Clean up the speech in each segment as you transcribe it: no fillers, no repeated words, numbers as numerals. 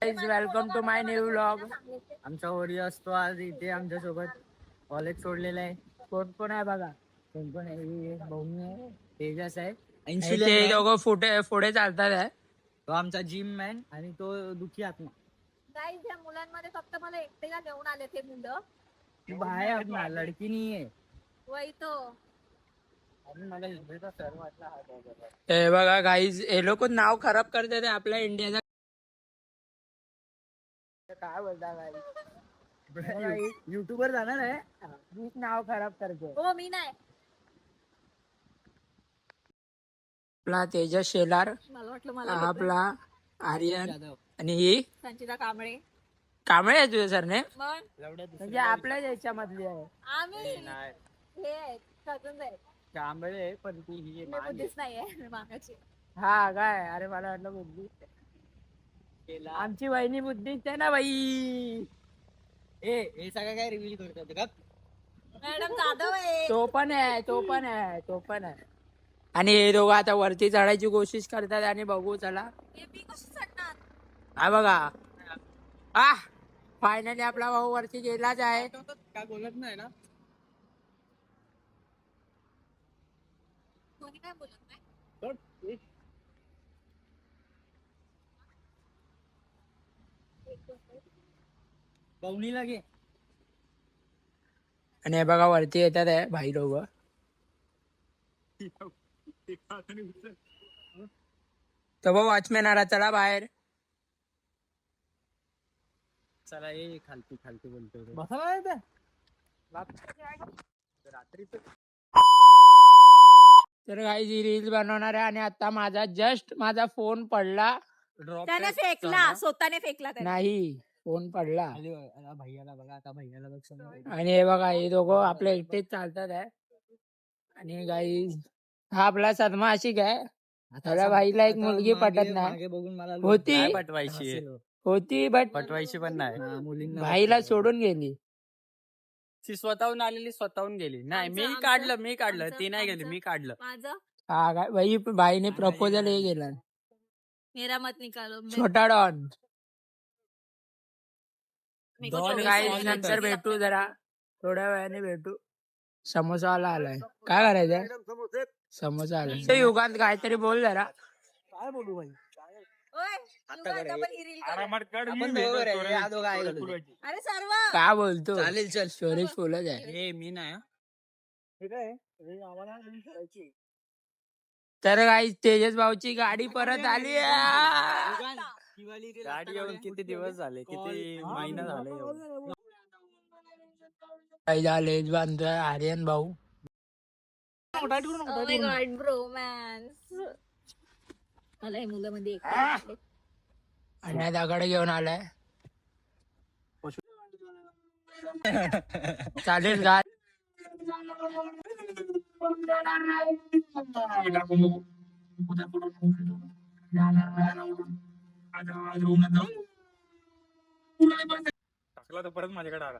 Welcome to my new vlog. आमचा ओरी असतो आज इथे आमच्या सोबत. कॉलेज सोडलेलं आहे. कोण कोण आहे बघा. कोण कोण आहे. भौमी आहे, तेजस आहे, ते दोघं पुढे चालतात आहे. तो आमचा जिम मॅन आणि तो दुखी आत्मा. गाईज या मुलांमध्ये फक्त मला एकटेला घेऊन आले ते मुलं. बाय अपना लडकी नाही आहे. वही तो मला इंडियाचा सर वाटला. हे बघा गाईज, हे लोक नाव खराब करतात आपल्या इंडियाचा. काय बोलता गाईज, युट्यूबर जाणार आहे. मीच नाव खराब करतो. हो मी नाही. आपला तेजस शेलार, मला वाटलं मला आपला आर्यन आणि ही संचिता कांबळे. कांबळे आहे तुझे सरने. मग म्हणजे आपल्याच याच्यामधली आहे. आम्ही हे आहेत, cousins आहेत. कांबळे पण ती ही मी बुद्धीच नाहीये मागाची. हा काय, अरे मला वाटलं बुद्धी. आमची वहिनी बुद्धीच आहे ना बाई. हे सगळं काय रिव्हील करतात का? मॅडम जाधव आहे. तो पण आहे. आणि हे दोघं आता वरती चढायची कोशिश करतात आणि बघू चला. हे मी कशी चढणार? हा बघा, फायनली आपला भाऊ वरती गेलाच आहे. काय बोलत नाही ना. कोणी काय बोलत नाही. पवनीला घे. आणि हे बघा वरती येतात आहे भाई दोघं. तर वॉचमॅन आला, चला बाहेर. चला ये खालती बोलतो. तर काही रील्स बनवणार आहे आणि आता माझा फोन पडला. त्याने फेकला, स्वतःने फेकला त्याने. नाही, फोन पडला. भैयाला बघा, आता भैयाला बघ. आणि हे बघा, हे दोघं आपल्या एकटेच चालतात आहे. आणि गाईज, हा आपला सदमा आशिक आहे. त्याला भाईला एक मुलगी पटत नाही. होती बट पटवायची पण नाही. भाईला सोडून गेली. ती स्वतःहून आलेली, स्वतःहून गेली. नाही, मी काढलं. ती नाही गेली, मी काढलं. माझं हा काय, भाईने प्रपोजल हे केलं. मेरा मत निकालो. छोटा डॉन. मेरे को दोन 24 गाईज साल नंतर लगते. भेटू, जरा थोड्या वेळाने भेटू. समोसावाला आलाय. काय करायचंय? समोसा आलाय. ते युगांत काहीतरी बोल जरा. काय बोलू भाई? ओय, युगात आपण ही reel करू. अरे सर्व काय बोलतो? चालेल, चल. स्टोरेज फुलच आहे. हे मी नाही. तर काही तेजस भाऊची गाडी परत आली. गाडी येऊन किती दिवस झाले, किती महिना झाले. काही झाले बांधतोय आर्यन भाऊ. Oh my God, bromance. मला हे मुलं मध्ये एकटे. आणि हा दगड घेऊन आलाय. चालेल का? टाकला तर परत माझ्याकडे आला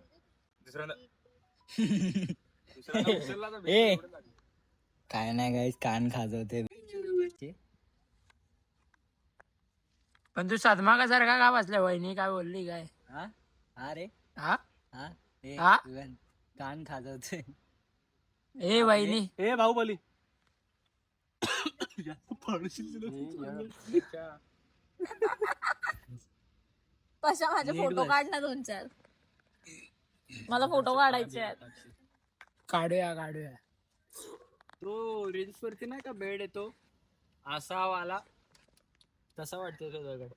दुसऱ्यांदा. काय नाही गाईस, कान खाजवते. पण तू सदमा का सारखा का बसल्या? वहिनी काय बोलली काय? अरे हा हा कान खाजवते. ए वहिनी, ए बाहुबली. कशा माझे फोटो काढ ना 2-4. मला फोटो काढायचे आहेत. काढूया. तो रील्स वरती नाही का बेड येतो असा वाला, तसा वाटतो तो दगड.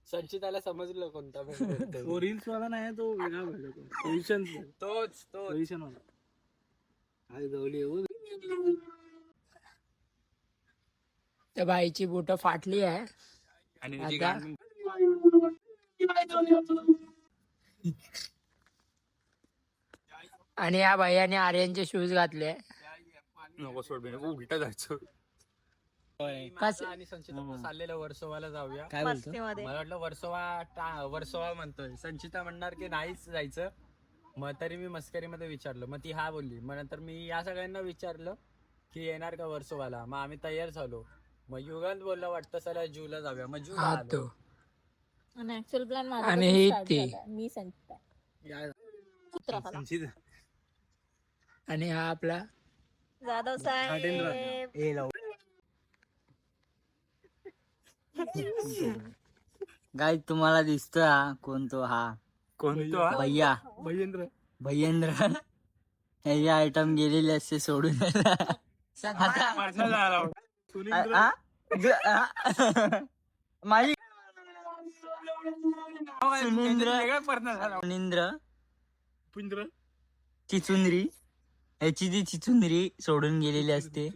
संचिताला समजलं कोणता बेड. तो रील्स वाला नाही, तो वेगळा भेटतो. पोझिशन तोच पोझिशन वाला. काय जवळी त्या बाईची बोट फाटली आहे. आणि आता आणि या भैयाने आर्यनचे शूज घातले. नको सोड, उलटा जायचं. कसं? आणि संचिता चाललेलं वर्सोवाला जाऊया. काय बोलतो? मस्तीमध्ये. मला वाटलं वर्सोवा म्हणतोय. संचिता म्हणणार की नाहीच जायचं. मग तरी मी मस्करीमध्ये विचारलं, मग ती हा बोलली. मग नंतर मी या सगळ्यांना विचारलं की येणार का वर्सोवाला. मग आम्ही तयार झालो. मग युगांत बोलला वाटतं चला जूला जाऊया. मग जूला आलो. आणि ऍक्च्युअल प्लॅन माझा आणि हे start ते. झालाय. मी संचिता चित्रकला आणि हा आपला जाधव साहेब. गाईज तुम्हाला दिसतोय हा कोण तो हा कोणतो भैया भैयेंद्र भैयेंद्र हे आयटम गेलेले असते सोडून माझी सुनींद्र पुंद्र चिचुंद्री ह्याची ती चिचुंद्री सोडून गेलेली असते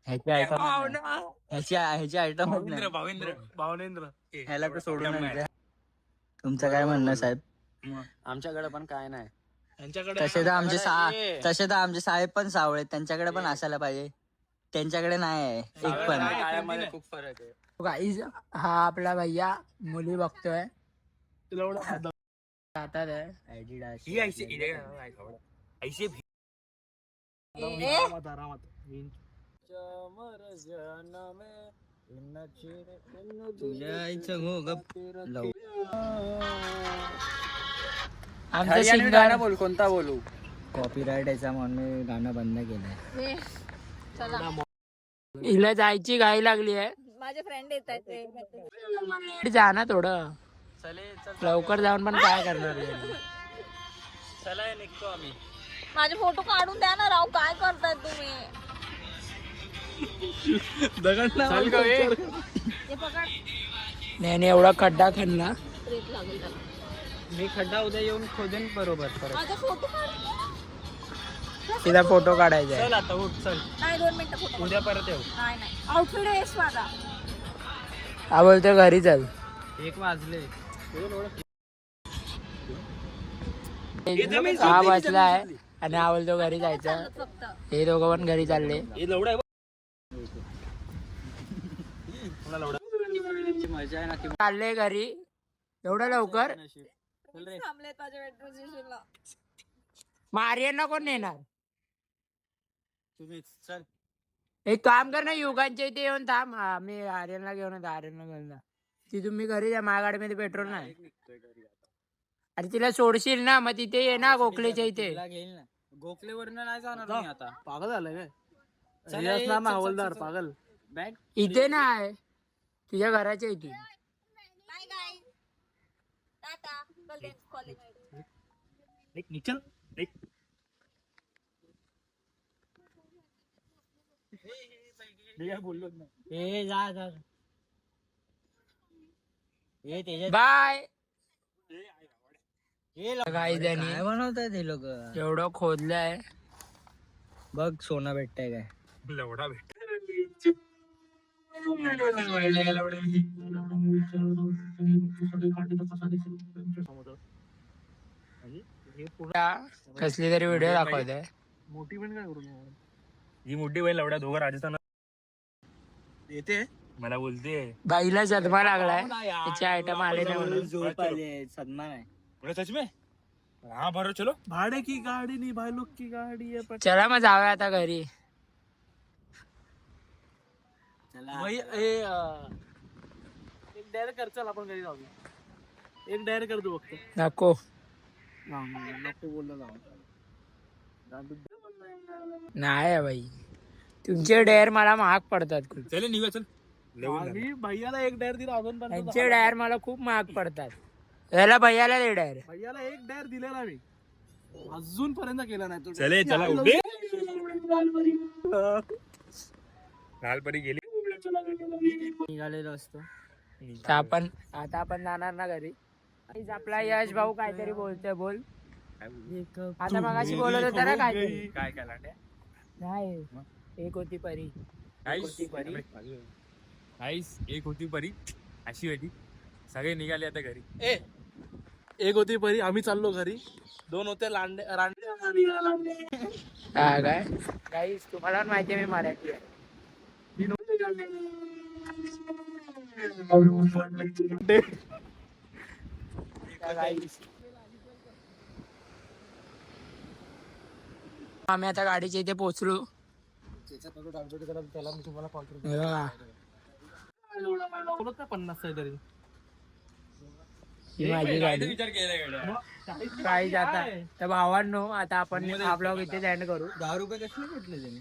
ह्याची आयटम भावनेंद्र ह्याला तर सोडून द्या. तुमचं काय म्हणणं साहेब? आमच्याकडे पण काय नाही. तसे तर आमचे साहेब पण सावळे त्यांच्याकडे पण असायला पाहिजे. त्यांच्याकडे नाही आहे एक पण. काळ्यामध्ये खूप फरक आहे. गाईज हा आपला भैया मुली बघतोय जातात आमचा सिंगर गाणं बोल, कोणता बोलू? कॉपीराइट याचा म्हणून मी गाणं बंद केलंय. चला हिला जायची घाई लागली आहे. माझे फ्रेंड येत आहेत. जा ना थोडं चले लवकर जाऊन पण काय करणार आहे? चला निघतो आम्ही. माझे फोटो काढून द्या ना राव. काय करताय तुम्ही? हे पकड. नाही एवढा खड्डा खाल्ला ब्रेक लागेल त्याला. मी खड्डा उद्या येऊन खोदेन बरोबर परत. माझे फोटो काढून द्या. तिला फोटो काढायचा आहे. चल आता उठ चल. नाही 2 मिनिटं फोटो. उद्या परत येऊ. नाही आउटफिट आहेस माझा. हा बोलतो घरी चल. 1 वाजले. 6 वाजलाय आणि हा बोलतो घरी जायचं. फक्त हे दोघं पण घरी चालले. मजा आहे ना की चालले घरी एवढं लवकर. थांबलेत माझ्या मेट्रो स्टेशनला. मग आर्यनला कोण नेणार? तुम्ही चल. एक काम कर ना युगांच्या इथे येऊन थांब. मी आर्यनला घेऊन येतो. आर्यनला घेऊन जा. ती तुम्ही घरी जा. माझ्या गाडीमध्ये पेट्रोल नाही. अरे तिला सोडशील ना मग तिथे ये ना गोखलेच्या इथे. घेईल ना. गोखलेवरनं नाही जाणार मी आता. पागल झालाय काय? चला, रियाज ये, नाम चल, चल, हवालदार चल. पागल. बॅग इथे नाही तुझ्या घराच्या इथे. Bye guys. टाटा. कॉलेज. निचल बोललो ना. ए जा जा. ए त्याच्यात बाय. काय बनवताय ते लोक? एवढं खोदलंय बघ. सोनं भेटतंय काय? लवडा भेट कसली तरी व्हिडिओ दाखवतोय. मोठी पण काय करून ही मोठी बैल लवडा दोघं राजस्थान येते. मला बोलते बाईला सदमा लागलाय. त्याचे आयटम आले नाही म्हणून. झोप आली. सन्मान आहे. सच में हाँ भरो चलो. भाड़े की गाड़ी नहीं भाई लोग की गाड़ी है. चला मग जाऊया आता घरी. भाई एक डायर कर. चल आपण घरी जाऊ. एक डायर कर दो फक्त. नको नको बोलला जाऊ. नाही बाई तुमचे डेअर मला महाग पडतात खूप. चल निघा चल. मी भैयाला एक डायर दिला अजून पण. त्यांचे डायर मला खूप महाग पडतात. याला भैयाला दे डायर. भैयाला एक डायर दिलेला मी अजून पर्यंत केला नाही तो. चले चला उभे. लालपरी गेली. निघालेलो असतो. आता आपण जाणार ना घरी. आपला यश भाऊ काहीतरी बोलतोय. बोल. आता मगाशी बोलत होता ना काहीतरी. काय काय लाट्या नाही एक होती परी. आईस एक होती परी अशी होती. सगळे निघाले आता घरी. एक होती परी. आम्ही चाललो घरी. 2 होते लांडे. हा काय गाईस तुम्हाला पण माहिती आहे मी मराठी आहे. आम्ही आता गाडीच्या इथे पोहोचलो. त्याला मी तुम्हाला कॉल करतो. 50 आहे तरी ही माझी गाडी विचार केला काही जाता तर भावांनो आता आपण हा ब्लॉग इथे एंड करू. 10 रुपये कसले भेटले त्याने